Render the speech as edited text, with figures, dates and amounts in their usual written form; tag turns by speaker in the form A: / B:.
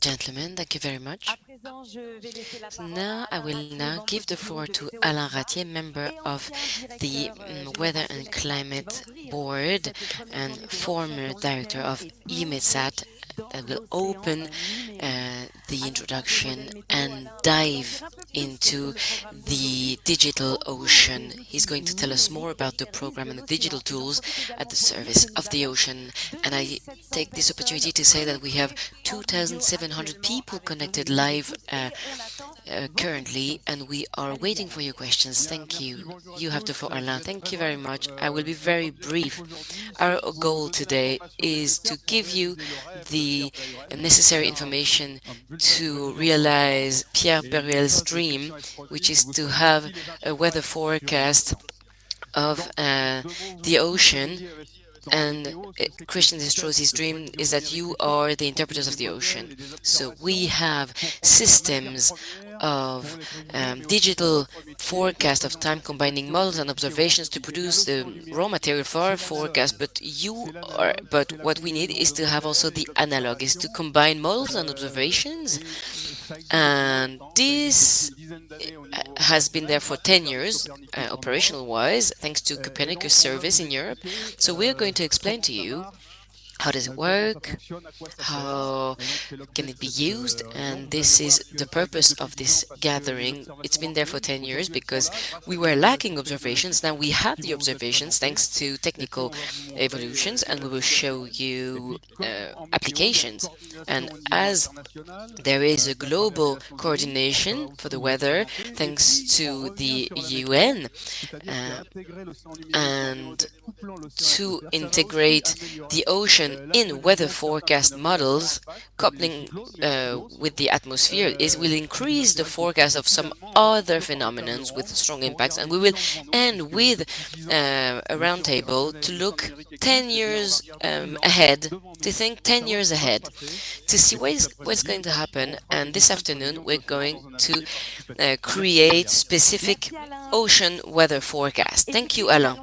A: Gentlemen, thank you very much. Now, I will now give the floor to Alain RATIER, member of the Weather and Climate Board and former director of EUMETSAT, that will open the introduction and dive into the digital ocean. He's going to tell us more about the program and the digital tools at the service of the ocean. And I take this opportunity to say that we have 2,700 people connected live currently, and we are waiting for your questions. Thank you. You have the floor, Alain. Thank you very much. I will be very brief. Our goal today is to give you the necessary information to realize Pierre Perriel's dream, which is to have a weather forecast of the ocean. And Christian Destrosi's dream is that you are the interpreters of the ocean. So we have systems of digital forecast of time combining models and observations to produce the raw material for our forecast. But what we need is to have also the analog, is to combine models and observations, and this has been there for 10 years, operational wise, thanks to Copernicus service in Europe. So we're going to explain to you how does it work, how can it be used, and this is the purpose of this gathering. It's been there for 10 years because we were lacking observations. Now we have the observations thanks to technical evolutions, and we will show you applications. And as there is a global coordination for the weather thanks to the UN, and to integrate the ocean in weather forecast models, coupling with the atmosphere will increase the forecast of some other phenomena with strong impacts. And we will end with a roundtable to look 10 years ahead, to think 10 years ahead, to see what's going to happen. And this afternoon we're going to create specific ocean weather forecast. Thank you, Alain.